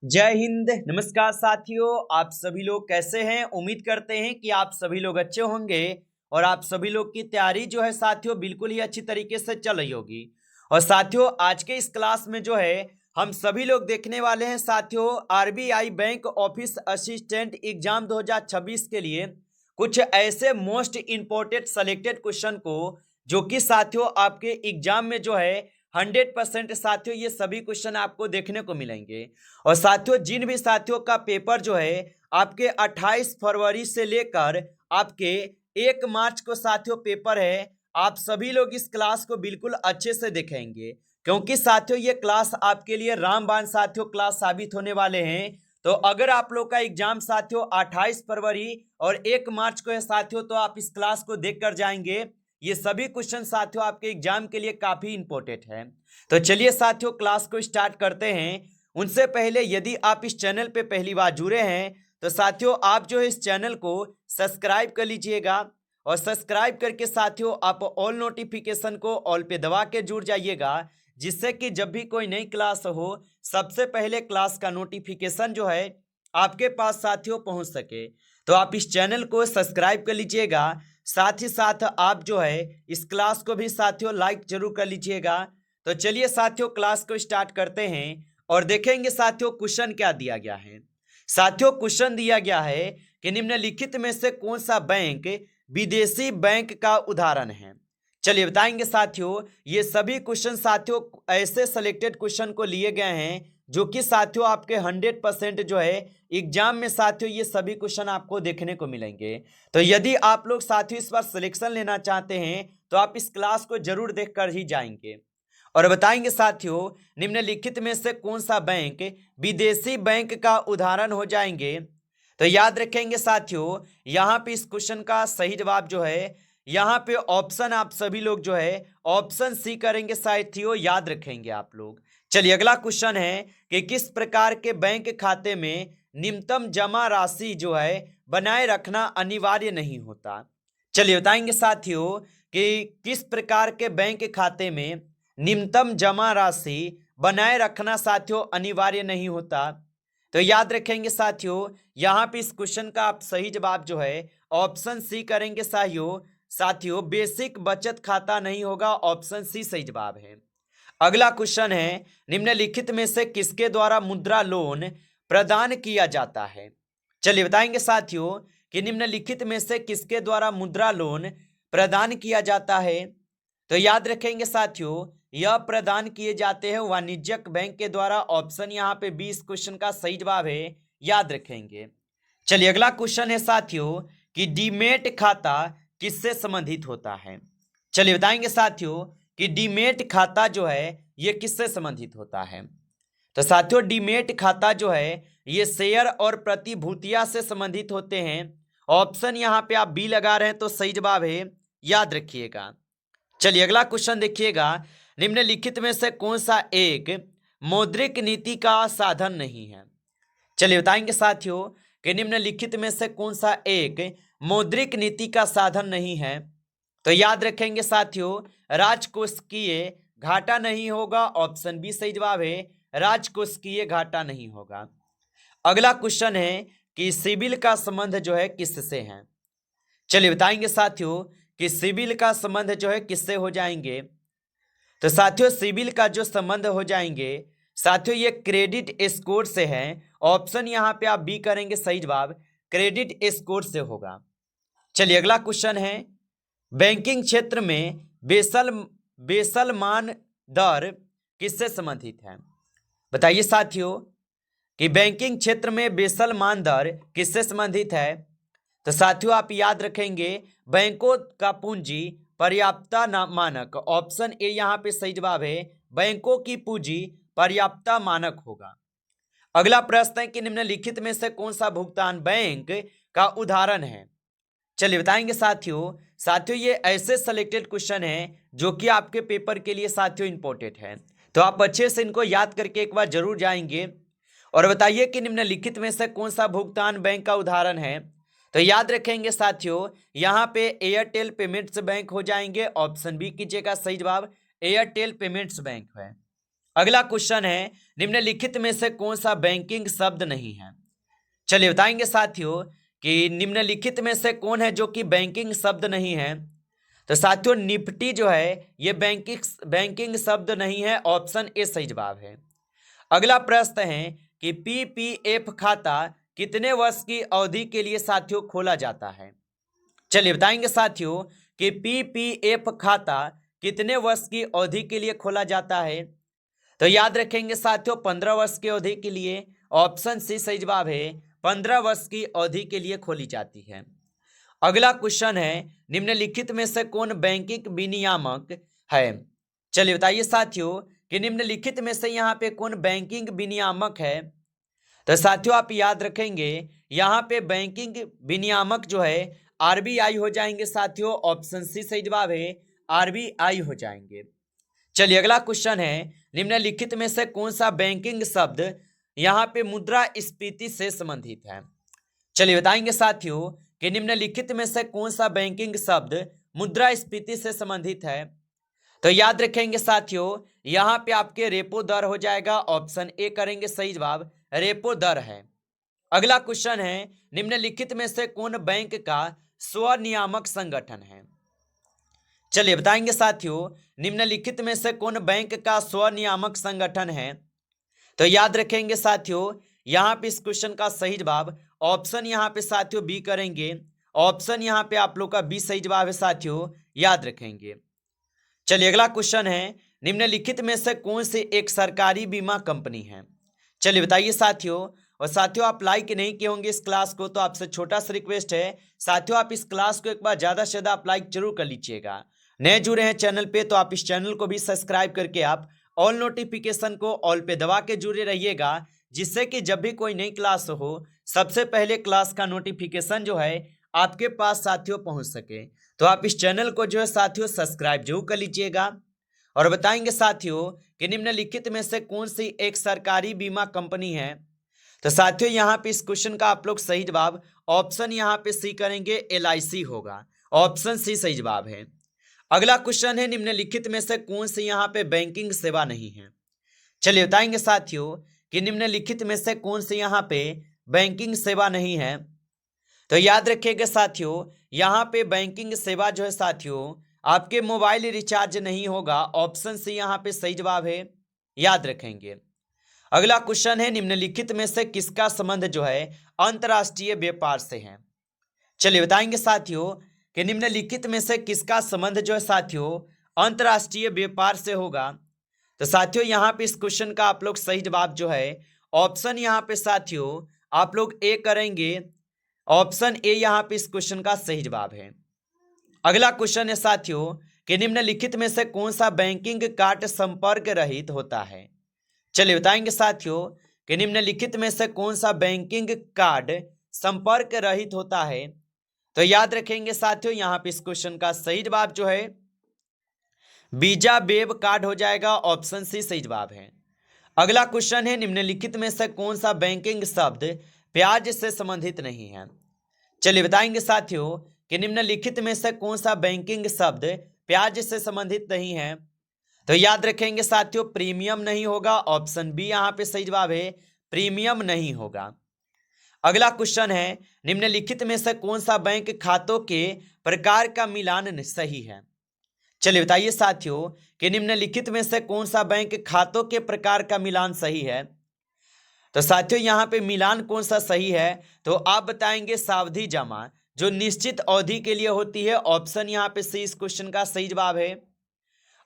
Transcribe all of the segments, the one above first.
जय हिंद। नमस्कार साथियों, आप सभी लोग कैसे हैं। उम्मीद करते हैं कि आप सभी लोग अच्छे होंगे और आप सभी लोग की तैयारी जो है साथियों बिल्कुल ही अच्छी तरीके से चल रही होगी। और साथियों आज के इस क्लास में जो है हम सभी लोग देखने वाले हैं साथियों RBI bank office assistant exam 2026 के लिए कुछ ऐसे मोस्ट इंपोर्टेंट सेलेक्टेड क्वेश्चन को जो कि साथियों आपके एग्जाम में जो है 100% साथियों ये सभी क्वेश्चन आपको देखने को मिलेंगे। और साथियों जिन भी साथियों का पेपर जो है आपके 28 फरवरी से लेकर आपके 1 मार्च को साथियों पेपर है, आप सभी लोग इस क्लास को बिल्कुल अच्छे से देखेंगे क्योंकि साथियों ये क्लास आपके लिए रामबाण साथियों क्लास साबित होने वाले हैं। तो अगर आप लोग का एग्जाम साथियों 28 फरवरी और 1 मार्च को है साथियों तो आप इस क्लास को देख कर जाएंगे। ये सभी क्वेश्चन साथियों आपके एग्जाम के लिए काफी इंपॉर्टेंट है। तो चलिए साथियों क्लास को स्टार्ट करते हैं। उनसे पहले यदि आप इस चैनल पे पहली बार जुड़े हैं तो साथियों आप जो है इस चैनल को सब्सक्राइब कर लीजिएगा और सब्सक्राइब करके साथियों आप ऑल नोटिफिकेशन को ऑल पे दबा के जुड़ जाइएगा, जिससे कि जब भी कोई नई क्लास हो सबसे पहले क्लास का नोटिफिकेशन जो है आपके पास साथियों पहुंच सके। तो आप इस चैनल को सब्सक्राइब कर लीजिएगा, साथ ही साथ आप जो है इस क्लास को भी साथियों लाइक जरूर कर लीजिएगा। तो चलिए साथियों क्लास को स्टार्ट करते हैं और देखेंगे साथियों क्वेश्चन क्या दिया गया है। साथियों क्वेश्चन दिया गया है कि निम्नलिखित में से कौन सा बैंक विदेशी बैंक का उदाहरण है। चलिए बताएंगे साथियों। ये सभी क्वेश्चन साथियों ऐसे सिलेक्टेड क्वेश्चन को लिए गए हैं जो कि साथियों आपके 100% जो है एग्जाम में साथियों ये सभी क्वेश्चन आपको देखने को मिलेंगे। तो यदि आप लोग साथियों इस बार सिलेक्शन लेना चाहते हैं तो आप इस क्लास को जरूर देखकर ही जाएंगे। और बताएंगे साथियों निम्नलिखित में से कौन सा बैंक विदेशी बैंक का उदाहरण हो जाएंगे। तो याद रखेंगे साथियों यहां पे इस क्वेश्चन का सही जवाब जो है यहां पे ऑप्शन आप सभी लोग जो है ऑप्शन सी करेंगे साथियों, याद रखेंगे आप लोग। चलिए अगला क्वेश्चन है कि किस प्रकार के बैंक खाते में न्यूनतम जमा राशि जो है बनाए रखना अनिवार्य नहीं होता। चलिए बताएंगे साथियों कि किस प्रकार के बैंक खाते में न्यूनतम जमा राशि बनाए रखना साथियों अनिवार्य नहीं होता। तो याद रखेंगे साथियों यहां पे इस क्वेश्चन का आप सही जवाब जो है ऑप्शन सी करेंगे साथियों बेसिक बचत खाता नहीं होगा, ऑप्शन सी सही जवाब है। अगला क्वेश्चन है निम्नलिखित में से किसके द्वारा मुद्रा लोन प्रदान किया जाता है। चलिए बताएंगे साथियों कि निम्नलिखित में से किसके द्वारा मुद्रा लोन प्रदान किया जाता है। तो याद रखेंगे साथियों यह प्रदान किए जाते हैं वाणिज्यिक बैंक के द्वारा, ऑप्शन यहाँ पे 20 क्वेश्चन का सही जवाब है, याद रखेंगे। चलिए अगला क्वेश्चन है साथियों कि डीमेट खाता किससे संबंधित होता है। चलिए बताएंगे साथियों कि डीमेट खाता जो है ये किससे संबंधित होता है। तो साथियों डीमेट खाता जो है ये शेयर और प्रतिभूतियां से संबंधित होते हैं, ऑप्शन यहाँ पे आप बी लगा रहे हैं तो सही जवाब है, याद रखिएगा। चलिए अगला क्वेश्चन देखिएगा निम्नलिखित में से कौन सा एक मौद्रिक नीति का साधन नहीं है। चलिए बताएंगे साथियों कि निम्नलिखित में से कौन सा एक मौद्रिक नीति का साधन नहीं है। तो याद रखेंगे साथियों राजकोषीय घाटा नहीं होगा, ऑप्शन बी सही जवाब है, राजकोषीय घाटा नहीं होगा। अगला क्वेश्चन है कि सिबिल का संबंध जो है किससे है। चलिए बताएंगे साथियों कि सिबिल का संबंध जो है किससे हो जाएंगे। तो साथियों सिबिल का जो संबंध हो जाएंगे साथियों ये क्रेडिट स्कोर से है, ऑप्शन यहां पे आप बी करेंगे सही जवाब, क्रेडिट स्कोर से होगा। चलिए अगला क्वेश्चन है बैंकिंग क्षेत्र में बेसल मान दर किससे संबंधित है। बताइए साथियों कि बैंकिंग क्षेत्र में बेसल मान दर किससे संबंधित है। तो साथियों आप याद रखेंगे बैंकों का पूंजी पर्याप्तता मानक, ऑप्शन ए यहां पे सही जवाब है, बैंकों की पूंजी पर्याप्तता मानक होगा। अगला प्रश्न है कि निम्नलिखित में से कौन सा भुगतान बैंक का उदाहरण है। चलिए बताएंगे साथियों ये ऐसे सिलेक्टेड क्वेश्चन है जो कि आपके पेपर के लिए साथियों इंपॉर्टेंट है, तो आप अच्छे से इनको याद करके एक बार जरूर जाएंगे। और बताइए कि निम्नलिखित में से कौन सा भुगतान बैंक का उदाहरण है। तो याद रखेंगे साथियों यहां पे एयरटेल पेमेंट्स बैंक हो जाएंगे, ऑप्शन बी कीजिएगा सही जवाब, एयरटेल पेमेंट्स बैंक है। अगला क्वेश्चन है, निम्नलिखित में से कौन सा बैंकिंग शब्द नहीं है? चलिए बताएंगे साथियों कि निम्नलिखित में से कौन है जो कि बैंकिंग शब्द नहीं है। तो साथियों निफ्टी जो है ये बैंकिंग शब्द नहीं है, ऑप्शन ए सही जवाब है। अगला प्रश्न है कि पीपीएफ खाता कितने वर्ष की अवधि के लिए साथियों खोला जाता है? चलिए बताएंगे साथियों कि पीपीएफ खाता कितने वर्ष की अवधि के लिए खोला जाता है। तो याद रखेंगे साथियों 15 वर्ष की अवधि के लिए, ऑप्शन सी सही जवाब है, 15 वर्ष की अवधि के लिए खोली जाती है। अगला क्वेश्चन है, निम्नलिखित में से कौन बैंकिंग विनियामक है? चलिए बताइए साथियों कि निम्नलिखित में से यहाँ पे कौन बैंकिंग विनियामक है। तो साथियों आप याद रखेंगे यहाँ पे बैंकिंग विनियामक जो है आरबीआई हो जाएंगे साथियों, ऑप्शन सी सही जवाब है, आरबीआई हो जाएंगे। चलिए अगला क्वेश्चन है, निम्नलिखित में से कौन सा बैंकिंग शब्द यहाँ पे मुद्रास्फीति से संबंधित है? चलिए बताएंगे साथियों कि निम्नलिखित में से कौन सा बैंकिंग शब्द मुद्रास्फीति से संबंधित है। तो याद रखेंगे साथियों यहाँ पे आपके रेपो दर हो जाएगा, ऑप्शन ए करेंगे सही जवाब, रेपो दर है। अगला क्वेश्चन है, निम्नलिखित में से कौन बैंक का स्वनियामक संगठन है? चलिए बताएंगे साथियों निम्नलिखित में से कौन बैंक का स्वनियामक संगठन है। तो याद रखेंगे साथियों यहाँ पे इस क्वेश्चन का सही जवाब ऑप्शन यहाँ पे साथियों बी करेंगे, ऑप्शन यहाँ पे आप लोग का बी सही जवाब है साथियों, याद रखेंगे। चलिए अगला क्वेश्चन है, निम्नलिखित में से कौन सी एक सरकारी बीमा कंपनी है? चलिए बताइए साथियों। और साथियों आप लाइक नहीं किए होंगे इस क्लास को, तो आपसे छोटा सा रिक्वेस्ट है साथियों आप इस क्लास को एक बार ज़्यादा से ज़्यादा आप लाइक जरूर कर लीजिएगा। नए जुड़े हैं चैनल पे तो आप इस चैनल को भी सब्सक्राइब करके आप ऑल नोटिफिकेशन को ऑल पे दबा के जुड़े रहिएगा, जिससे कि जब भी कोई नई क्लास हो सबसे पहले क्लास का नोटिफिकेशन जो है आपके पास साथियों पहुंच सके। तो आप इस चैनल को जो है साथियों सब्सक्राइब जरूर कर लीजिएगा। और बताएंगे साथियों कि निम्नलिखित में से कौन सी एक सरकारी बीमा कंपनी है। तो साथियों यहाँ पे इस क्वेश्चन का आप लोग सही जवाब ऑप्शन यहाँ पे सी करेंगे, एलआईसी होगा, ऑप्शन सी सही जवाब है। अगला क्वेश्चन है, निम्नलिखित में से कौन सी यहाँ पे बैंकिंग सेवा नहीं है। चलिए बताएंगे साथियों कि निम्नलिखित में से कौन सी यहाँ पे बैंकिंग सेवा नहीं है। तो याद रखिएगा साथियों यहाँ पे बैंकिंग सेवा जो है साथियों आपके मोबाइल रिचार्ज नहीं होगा, ऑप्शन सी यहाँ पे सही जवाब है, याद रखेंगे। अगला क्वेश्चन है, निम्नलिखित में से किसका संबंध जो है अंतरराष्ट्रीय व्यापार से है। चलिए बताएंगे साथियों कि निम्नलिखित में से किसका संबंध जो है साथियों अंतरराष्ट्रीय व्यापार से होगा। तो साथियों यहाँ पे इस क्वेश्चन का आप लोग सही जवाब जो है ऑप्शन यहाँ पे साथियों आप लोग ए करेंगे, ऑप्शन ए यहाँ पे इस क्वेश्चन का सही जवाब है। अगला क्वेश्चन है साथियों कि निम्नलिखित में से कौन सा बैंकिंग कार्ड संपर्क रहित होता है। चलिए बताएंगे साथियों कि निम्नलिखित में से कौन सा बैंकिंग कार्ड संपर्क रहित होता है। तो याद रखेंगे साथियों यहाँ पे इस क्वेश्चन का सही जवाब जो है वीजा वेब कार्ड हो जाएगा, ऑप्शन सी सही जवाब है। अगला क्वेश्चन है, निम्नलिखित में से कौन सा बैंकिंग शब्द ब्याज से संबंधित नहीं है। चलिए बताएंगे साथियों कि निम्नलिखित में से कौन सा बैंकिंग शब्द ब्याज से संबंधित नहीं है। तो याद रखेंगे साथियों प्रीमियम नहीं होगा, ऑप्शन बी यहाँ पे सही जवाब है, प्रीमियम नहीं होगा। अगला क्वेश्चन है, निम्नलिखित में से कौन सा बैंक खातों के प्रकार का मिलान सही है। चलिए बताइए साथियों कि निम्नलिखित में से कौन सा बैंक खातों के प्रकार का मिलान सही है। तो साथियों यहाँ पे मिलान कौन सा सही है, तो आप बताएंगे सावधि जमा जो निश्चित अवधि के लिए होती है, ऑप्शन यहाँ पे सी इस क्वेश्चन का सही जवाब है।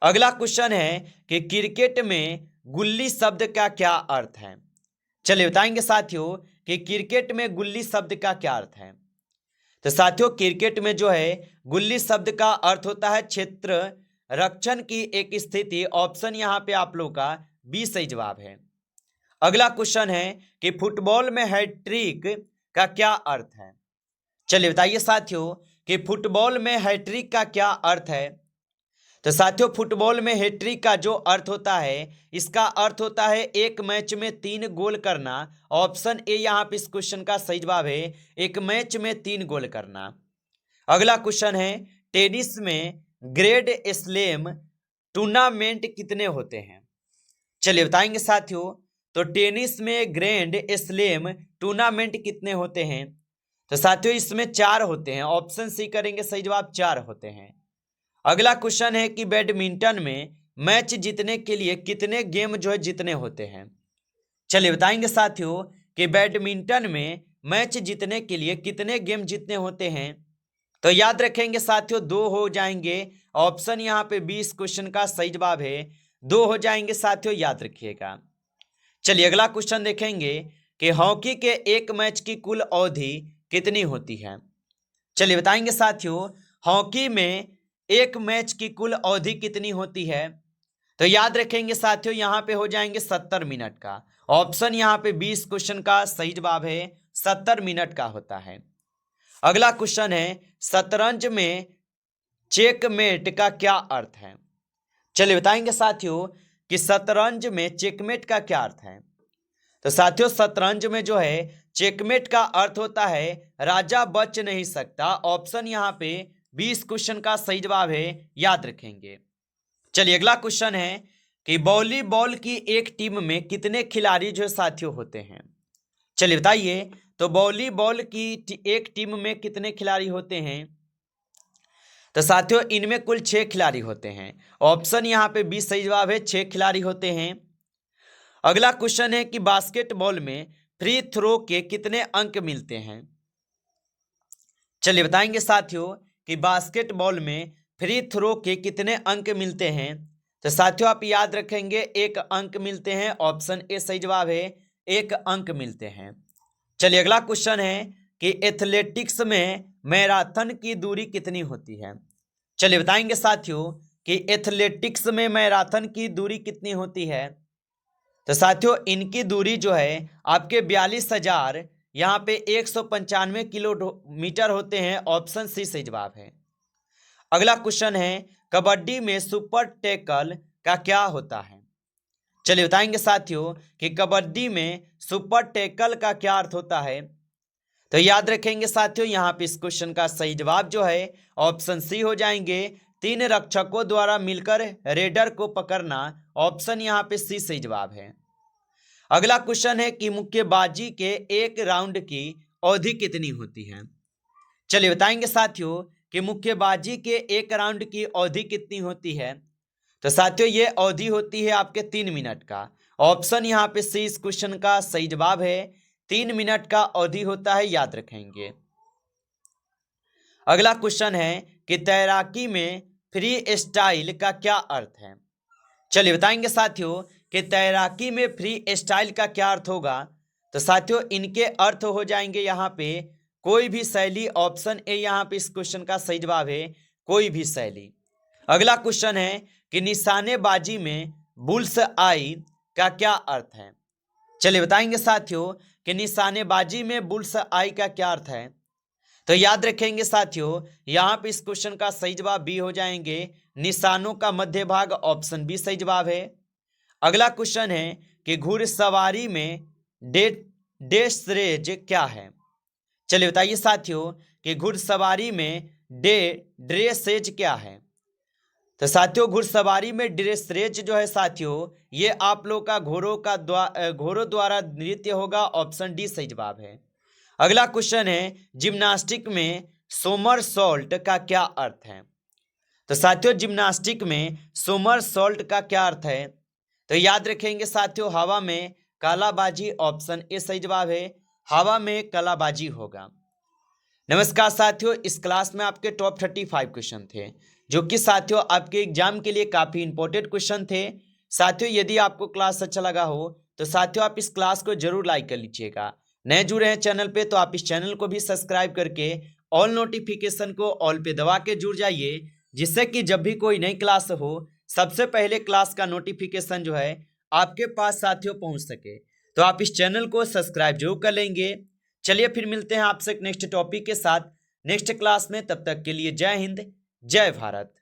अगला क्वेश्चन है कि क्रिकेट में गुल्ली शब्द का क्या अर्थ है। चलिए बताएंगे साथियों कि क्रिकेट में गुल्ली शब्द का क्या अर्थ है। तो साथियों क्रिकेट में जो है गुल्ली शब्द का अर्थ होता है क्षेत्र रक्षण की एक स्थिति, ऑप्शन यहाँ पे आप लोग का बी सही जवाब है। अगला क्वेश्चन है कि फुटबॉल में हैट्रिक का क्या अर्थ है। चलिए बताइए साथियों कि फुटबॉल में हैट्रिक का क्या अर्थ है। तो साथियों फुटबॉल में हैट्रिक का जो अर्थ होता है इसका अर्थ होता है एक मैच में 3 गोल करना, ऑप्शन ए यहाँ पे इस क्वेश्चन का सही जवाब है, एक मैच में 3 गोल करना। अगला क्वेश्चन है, टेनिस में ग्रैंड स्लैम टूर्नामेंट कितने होते हैं। चलिए बताएंगे साथियों। तो टेनिस में ग्रैंड स्लैम टूर्नामेंट कितने होते हैं? तो साथियों इसमें 4 होते हैं। ऑप्शन सी करेंगे, सही जवाब 4 होते हैं। अगला क्वेश्चन है कि बैडमिंटन में मैच जीतने के लिए कितने गेम जो है जीतने होते हैं? चलिए बताएंगे साथियों कि बैडमिंटन में मैच जीतने के लिए कितने गेम जीतने होते हैं। तो याद रखेंगे साथियों 2 हो जाएंगे। ऑप्शन यहाँ पे 20 क्वेश्चन का सही जवाब है, 2 हो जाएंगे साथियों, याद रखिएगा। चलिए अगला क्वेश्चन देखेंगे कि हॉकी के एक मैच की कुल अवधि कितनी होती है? चलिए बताएंगे साथियों हॉकी में एक मैच की कुल अवधि कितनी होती है। तो याद रखेंगे साथियों यहाँ पे हो जाएंगे 70 मिनट का। ऑप्शन यहाँ पे 20 क्वेश्चन का सही जवाब है, 70 मिनट का होता है। अगला क्वेश्चन है शतरंज में चेकमेट का क्या अर्थ है? चलिए बताएंगे साथियों कि शतरंज में चेकमेट का क्या अर्थ है। तो साथियों शतरंज में जो है चेकमेट का अर्थ होता है राजा बच नहीं सकता। ऑप्शन यहाँ पे 20 क्वेश्चन का सही जवाब है, याद रखेंगे। चलिए अगला क्वेश्चन है कि वॉलीबॉल की एक टीम में कितने खिलाड़ी जो साथियों होते हैं? चलिए बताइए। तो वॉलीबॉल की एक टीम में कितने खिलाड़ी होते हैं? तो साथियों इनमें कुल 6 खिलाड़ी होते हैं। ऑप्शन यहाँ पे 20 सही जवाब है, 6 खिलाड़ी होते हैं। अगला क्वेश्चन है कि बास्केटबॉल में फ्री थ्रो के कितने अंक मिलते हैं? चलिए बताएंगे साथियों कि बास्केटबॉल में फ्री थ्रो के कितने अंक मिलते हैं। तो साथियों आप याद रखेंगे 1 अंक मिलते हैं। ऑप्शन ए सही जवाब है, 1 अंक मिलते हैं। चलिए अगला क्वेश्चन है कि एथलेटिक्स में मैराथन की दूरी कितनी होती है? चलिए बताएंगे साथियों कि एथलेटिक्स में मैराथन की दूरी कितनी होती है। तो साथियों इनकी दूरी जो है आपके 42,000 यहाँ पे 195 किलोमीटर होते हैं। ऑप्शन सी सही जवाब है। अगला क्वेश्चन है कबड्डी में सुपर टैकल का क्या होता है? चलिए बताएंगे साथियों कि कबड्डी में सुपर टैकल का क्या अर्थ होता है। तो याद रखेंगे साथियों यहाँ पे इस क्वेश्चन का सही जवाब जो है ऑप्शन सी हो जाएंगे, 3 रक्षकों द्वारा मिलकर रेडर को पकड़ना। ऑप्शन यहाँ पे सी सही जवाब है। अगला क्वेश्चन है कि मुक्केबाजी के एक राउंड की अवधि कितनी होती है? चलिए बताएंगे साथियों कि मुक्केबाजी के एक राउंड की अवधि कितनी होती है। तो साथियों ये अवधि होती है आपके 3 मिनट का। ऑप्शन यहाँ पे सी इस क्वेश्चन का सही जवाब है, 3 मिनट का अवधि होता है, याद रखेंगे। अगला क्वेश्चन है कि तैराकी में फ्री स्टाइल का क्या अर्थ है? चलिए बताएंगे साथियों कि तैराकी में फ्री स्टाइल का क्या अर्थ होगा। तो साथियों इनके अर्थ हो जाएंगे यहाँ पे कोई भी शैली। ऑप्शन ए यहाँ पे इस क्वेश्चन का सही जवाब है, कोई भी शैली। अगला क्वेश्चन है कि निशानेबाजी में बुल्स आई का क्या अर्थ है? चलिए बताएंगे साथियों कि निशानेबाजी में बुल्स आई का क्या अर्थ है। तो याद रखेंगे साथियों यहाँ पे इस क्वेश्चन का सही जवाब बी हो जाएंगे, निशानों का मध्य भाग। ऑप्शन बी सही जवाब है। अगला क्वेश्चन है कि घुड़सवारी में ड्रेसरेज क्या है? चलिए बताइए साथियों कि घुड़सवारी में ड्रेसरेज क्या है। तो साथियों घुड़सवारी में ड्रेसरेज जो है साथियों ये आप लोग का घोड़ों द्वारा नृत्य होगा। ऑप्शन डी सही जवाब है। अगला क्वेश्चन है जिम्नास्टिक में सोमरसॉल्ट का क्या अर्थ है? तो साथियों जिम्नास्टिक में सोमरसॉल्ट का क्या अर्थ है। तो याद रखेंगे साथियों हवा में कलाबाजी। ऑप्शन ए सही जवाब है, हवा में कलाबाजी होगा। नमस्कार साथियों, इस क्लास में आपके टॉप 35 क्वेश्चन थे जो कि साथियों आपके एग्जाम के लिए काफी इंपॉर्टेंट क्वेश्चन थे। साथियों यदि आपको क्लास अच्छा लगा हो तो साथियों आप इस क्लास को जरूर लाइक कर लीजिएगा। नए जुड़े हैं चैनल पे तो आप इस चैनल को भी सब्सक्राइब करके ऑल नोटिफिकेशन को ऑल पे दबा के जुड़ जाइए, जिससे कि जब भी कोई नई क्लास हो सबसे पहले क्लास का नोटिफिकेशन जो है आपके पास साथियों पहुंच सके। तो आप इस चैनल को सब्सक्राइब जरूर कर लेंगे। चलिए फिर मिलते हैं आपसे एक नेक्स्ट टॉपिक के साथ नेक्स्ट क्लास में। तब तक के लिए जय हिंद, जय भारत।